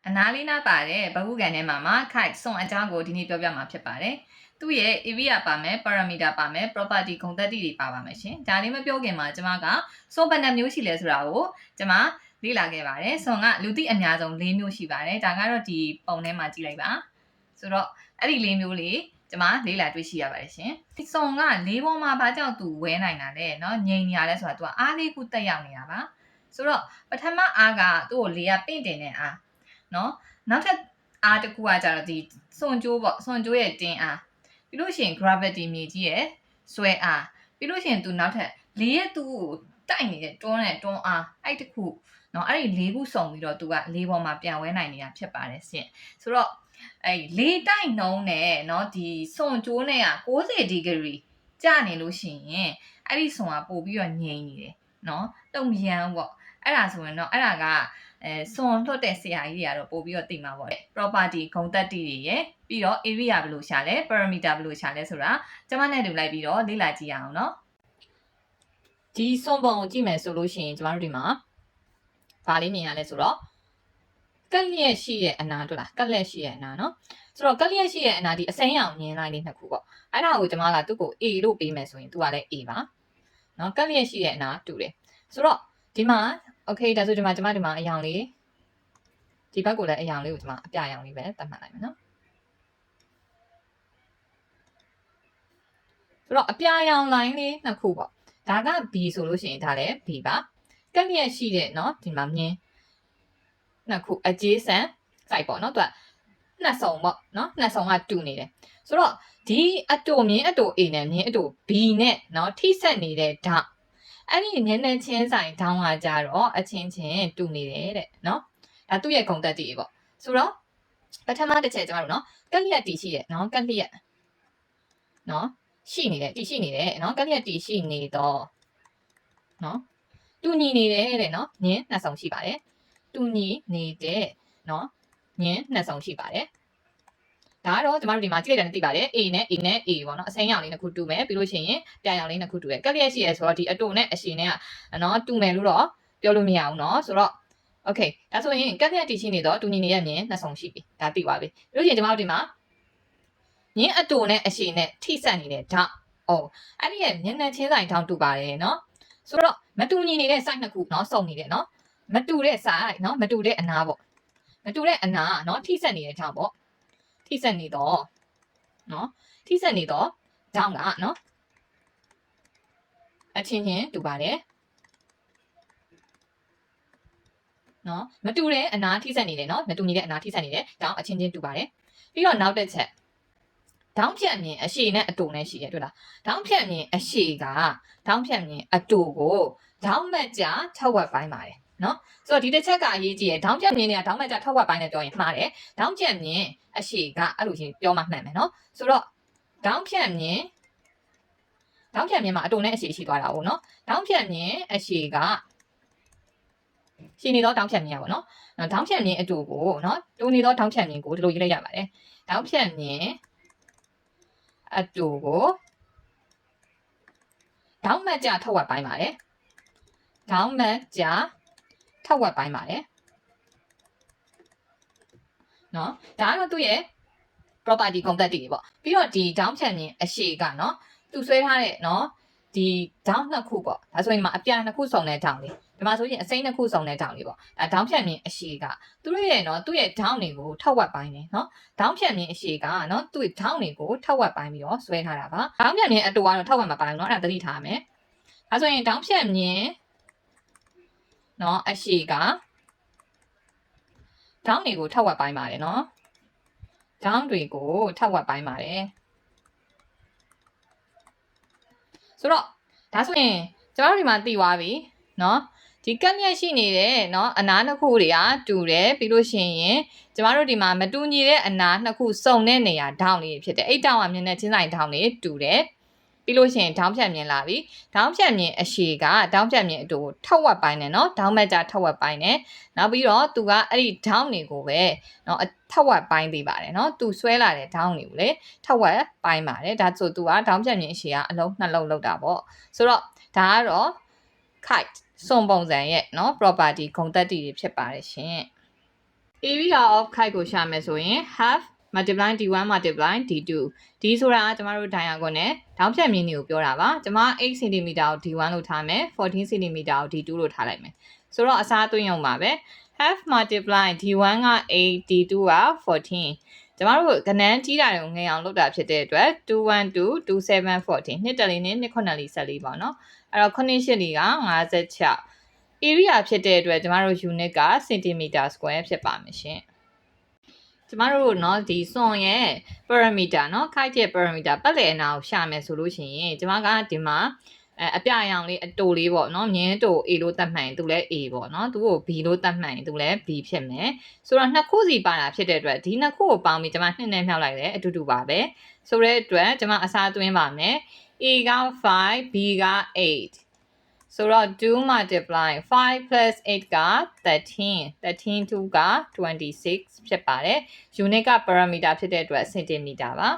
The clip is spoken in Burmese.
အနားလေးနားပါတယ်ဘဟုကန်ထဲမှာ kite စွန်အကြောင်းကိုဒီနေ့ပြောပြမှာဖြစ်ပါတယ်သူ့ရဲ့ area ပါမယ် parameter ပါမယ် property ဂုဏ်သတ္တိတွေပါပါမယ်ရှင်ဒါလေးမပြောခင်မှာကျွန်မကစွန်ဘယ်နှမျိုးရှိလဲဆိုတာကိုကျွန်မလေ့လာခဲ့ပါတယ်စွန်ကလူသိအများဆုံး၄မျိုးရှိပါတယ်ဒါကတော့ဒီပုံထဲမှာကြည့်လိုက်ပါဆိုတော့အဲ့ဒီ၄မျိုးလေးကျွန်မလေ့လာတွေ့ရှိရပါတယ်ရှင်ဒီစွန်က၄ပေါ်မှာဘာကြောင့်သူဝဲနိုင်တာလဲเนาะငြိမ်နေရလဲဆိုတာသူကအားလေးခုတက်ရောက်နေတာပါဆိုတော့ပထမအားကသူ့ကိုလေကပင့်တင်တဲ့အားနော်နောက်ထပ်အားတစ်ခုကကြတော့ဒီစွန်ကျိုးပေါ့စွန်ကျိုးရဲ့တင်းအားပြီးလို့ရှိရင် gravity မြေကြီးရဲ့ဆွဲအားပြီးလို့ရှိရင်သူနောက်ထပ်လေရဲ့သူ့ကိုတိုက်နေတဲ့တွန်းနဲ့တွန်းအားအဲ့တစ်ခုနော်အဲ့ဒီ၄ခုစုံပြီးတော့သူက၄ပေါ်မှာပြန်ဝဲနိုင်နေတာဖြစ်ပါတယ်ဆင်ဆိုတော့အဲ့၄တိုက်နှုံးနဲ့နော်ဒီစွန်ကျိုးနဲ့က90 degree ကျနေလို့ရှိရင်အဲ့ဒီစွန်ကပို့ပြီးတော့ငြိမ်နေတယ်နော်တုံရမ်းပေါ့အဲ့ဒါဆိုရင်တော့အဲ့ဒါကစွန်လွတ်တဲ့ဆရာကြီးတွေကတော့ပို့ပြီးတော့သိမှာပေါ့လေ property ဂုဏ်သတ္တိတွေရယ်ပြီးတော့ area ဘယ်လိုရှာလဲ parameter ဘယ်လိုရှာလဲဆိုတာကျွန်မနဲ့တူလိုက်ပြီးတော့လေ့လာကြည့်ရအောင်နော်ဒီစွန်ပုံကိုကြည့်မယ်ဆိုလို့ရှိရင်ကျွန်တော်တို့ဒီမှာဘာလေးမြင်ရလဲဆိုတော့ကက်လျက်ရှိတဲ့အနာတို့လားကက်လျက်ရှိတဲ့အနာနော်ဆိုတော့ကက်လျက်ရှိတဲ့အနာဒီအစိမ်းရောင်မြင်လိုက်လေးနှစ်ခုပေါ့အဲ့ဒါကိုကျွန်မကသူ့ကို A လို့ပေးမယ်ဆိုရင်သူကလည်း A ပါနော်ကက်လျက်ရှိတဲ့အနာတူတယ်ဆိုတော့ဒီမှာ okay ဒါဆိုဒီမှာကျွန်မဒီမှာအရောင်လေးဒီဘက်ကိုလည်းအရောင်လေးကိုကျွန်မအပြအရောင်လေးပဲသတ်မှတ်လိုက်မယ်နော်ဆိုတော့အပြအရောင် line လေးနှစ်ခုပေါ့ဒါက B ဆိုလို့ရှိရင်ဒါလည်း B ပါကက်လျက်ရှိတဲ့เนาะဒီမှာမြင်နှစ်ခု adjacent side ပေါ့เนาะသူကနှစ်စုံပေါ့เนาะနှစ်စုံကတူနေတယ်ဆိုတော့ဒီအတူမြင်အတူ A နဲ့မြင်အတူ B နဲ့เนาะထိဆက်နေတဲ့ဓာတ်အဲ့ဒီမျက်နှာချင်းဆိုင်ထောင်းကကြတော့အချင်းချင်းတူနေတယ်တဲ့เนาะဒါသူ့ရဲ့ဂုဏ်သတ္တိပေါ့ဆိုတော့ပထမတစ်ချက်ကျွန်တော်တို့เนาะကက်လျက်တီရှိတယ်เนาะကက်လျက်เนาะရှိနေတယ်တီရှိနေတယ်เนาะကက်လျက်တီရှိနေတော့เนาะတူညီနေတယ်တဲ့เนาะညင်းနှစ်ဆောင်ရှိပါတယ်တူညီနေတဲ့เนาะညင်းနှစ်ဆောင်ရှိပါတယ်ဒါကတော့ကျမတို့ဒီမှာကြည့်လိုက်တာနဲ့သိပါတယ် A နဲ့ A နဲ့ A ပေါ့နော်အစိမ်းရောင်လေးနှစ်ခုတူမယ်ပြီးလို့ရှိရင်ပြန်ရောင်လေးနှစ်ခုတူတယ်ကက်လျက်ရှိရဲဆိုတော့ဒီအတူနဲ့အရှင်နဲ့ကနော်တူမယ်လို့တော့ပြောလို့မရဘူးနော်ဆိုတော့ okay ဒါဆိုရင်ကက်လျက်တီရှိနေတော့တူညီနေရမြင်နှစ်ဆောင်ရှိပြီဒါသိပါပြီပြီးလို့ရှိရင်ကျမတို့ဒီမှာညင်းအတူနဲ့အရှင်နဲ့ထိစပ်နေတဲ့ဓာတ်အဲ့ဒီရဲ့မျက်နှာချင်းဆိုင်ထောင်းတူပါတယ်နော်ဆိုတော့မတူညီနေတဲ့ site နှစ်ခုเนาะစုံနေတယ်เนาะမတူတဲ့ site เนาะမတူတဲ့အနာပေါ့မတူတဲ့အနာเนาะထိစပ်နေတဲ့ကြောင့်ပေါ့ထိစပ်နေတော့เนาะထိစပ်နေတော့ကြောင့်ကเนาะအချင်းချင်းတူပါတယ်เนาะမတူတဲ့အနာထိစပ်နေတယ်เนาะမတူညီတဲ့အနာထိစပ်နေတယ်ကြောင့်အချင်းချင်းတူပါတယ်ပြီးတော့နောက်တစ်ချက်ဒေါင်းဖြတ်မြင်အရှိနဲ့အတူနဲ့ရှိတယ်တွေ့လားဒေါင်းဖြတ်မြင်အရှိကဒေါင်းဖြတ်မြင်အတူကိုဒေါင်းမက်ကြထောက်ဝက်ပိုင်းပါတယ်နော်ဆိုတော့ဒီတစ်ချက်ကအရေးကြီးတယ်ဒေါင်းဖြတ်မြင်တွေကဒေါင်းမက်ကြထောက်ဝက်ပိုင်းနဲ့ပြောရင်မှားတယ်ဒေါင်းဖြတ်မြင်အရှိကအဲ့လိုချင်းပြောမှမှန်မယ်နော်ဆိုတော့ဒေါင်းဖြတ်မြင်မှာအတူနဲ့အရှိရှိသွားတာဟုတ်နော်ဒေါင်းဖြတ်မြင်အရှိကရှိနေတော့ဒေါင်းဖြတ်မြင်ရပါတော့ဒေါင်းဖြတ်မြင်အတူကိုနော်တူနေတော့ဒေါင်းဖြတ်မြင်ကိုဒီလိုရေးလိုက်ရပါတယ်ဒေါင်းဖြတ်မြင်အတူကိုဒေါင်းမက်ကြထောက်ဝက်ပိုင်းပါတယ်ဒေါင်းမက်ကြထောက်ဝက်ပိုင်းပါတယ်နော်ဒါကတော့သူ့ရဲ့ property ဂုဏ်သတ္တိတွေပေါ့ပြီးတော့ဒီဒေါင်းဖြတ်မြင်အရှိကနော်သူဆွဲထားတဲ့နော်ဒီဒေါင်းနှစ်ခုပေါ့ဒါဆိုရင်ဒီမှာအပြာနှစ်ခုစုံတဲ့ဒေါင်းလေးဒီမှာဆိုရင်အစိမ်းနှစ်ခုစုံတဲ့ဒေါင်းလေးပေါ့အဲဒေါင်းဖြတ်မြင်အရှိကသူတို့ရဲ့နော်သူ့ရဲ့ဒေါင်းတွေကိုထောက်ဝက်ပိုင်းနေနော်ဒေါင်းဖြတ်မြင်အရှိကနော်သူ့ရဲ့ဒေါင်းတွေကိုထောက်ဝက်ပိုင်းပြီးတော့ဆွဲထားတာပါဒေါင်းဖြတ်မြင်အတူကတော့ထောက်ဝက်မပိုင်းဘူးနော်အဲ့ဒါသတိထားမယ်ဒါဆိုရင်ဒေါင်းဖြတ်မြင်နော်အရှိကဒေါင်းတွေကိုထောက်ဝက်ပိုင်းပါတယ်နော်ဒေါင်းတွေကိုထောက်ဝက်ပိုင်းပါတယ်ဆိုတော့ဒါဆိုရင်ကျွန်တော်တို့ဒီမှာသိသွားပြီเนาะဒီကက်လျက်ရှိနေတဲ့เนาะအနာနှစ်ခုတွေကတူတယ်ပြီးလို့ရှိရင်ကျွန်တော်တို့ဒီမှာမတူညီတဲ့အနာနှစ်ခုစုံတဲ့နေရာဒေါင်းလေးဖြစ်တယ်အဲ့ဒေါင်းကမျက်နှာချင်းဆိုင်ဒေါင်းလေးတူတယ်ပြီးလို့ရှိရင်ဒေါင်းဖြတ်မြင်လာပြီဒေါင်းဖြတ်မြင်အရှိကဒေါင်းဖြတ်မြင်အတူထောက်ဝက်ပိုင်းနဲ့เนาะဒေါင်းမက်ကြထောက်ဝက်ပိုင်းနဲ့နောက်ပြီးတော့သူကအဲ့ဒီဒေါင်းတွေကိုပဲเนาะထောက်ဝက်ပိုင်းသေးပါတယ်เนาะသူဆွဲလာတဲ့ဒေါင်းတွေကိုလေထောက်ဝက်ပိုင်းပါတယ်ဒါဆိုသူကဒေါင်းဖြတ်မြင်အရှိကအလုံးနှလုံးလောက်တာပေါ့ဆိုတော့ဒါကတော့ kite စွန်ပုံစံရဲ့เนาะ property ဂုဏ်သတ္တိတွေဖြစ်ပါတယ်ရှင် area of kite ကိုရှာမယ်ဆိုရင် half multiply d1 multiply d2 d ဆိုတာကကျမတို့ diagonal နဲ့ထောင်းဖြတ်မြင်းတွေကိုပြောတာပါကျမ8 cm ကို d1 လို့ထားမယ်14 cm ကို d2 လို့ထားလိုက်မယ်ဆိုတော့အစားသွင်းရုံပါပဲ half multiply d1 က8 d2 က14ကျမတို့ကဏ္ဍကြီးတာတွေကိုငယ်အောင်လုပ်တာဖြစ်တဲ့အတွက်212 27 14နှစ်တလေးနဲ့နှစ်ခုနှစ်လေး14ပေါ့နော်အဲ့တော့ခုနှစ်ရှစ်လေးက56 area ဖြစ်တဲ့အတွက်ကျမတို့ unit က centimeter square ဖြစ်ပါမယ်ရှင်ကျမတို့เนาะဒီစွန်ရဲ့ parameter เนาะ kite ရဲ့ parameter ပတ်လည်အနာကိုရှာမယ်ဆိုလို့ရှိရင်ကျမကဒီမှာအပြအရောင်လေးအတူလေးပေါ့เนาะမြင်းတူ A လို့သတ်မှတ်ရင်သူလည်း A ပေါ့เนาะသူ့ကို B လို့သတ်မှတ်ရင်သူလည်း B ဖြစ်မယ်ဆိုတော့နှစ်ခုစီပါတာဖြစ်တဲ့အတွက်ဒီနှစ်ခုကိုပေါင်းပြီးကျမနှစ်နဲ့မြောက်လိုက်တယ်အတူတူပါပဲဆိုတဲ့အတွက်ကျမအစားသွင်းပါမယ် A က5 B က8ဆိုတော့2 multiply 5 plus 8က13 13 2က26ဖြစ်ပါတယ် unit က parameter ဖြစ်တဲ့အတွက် centimeter ပါ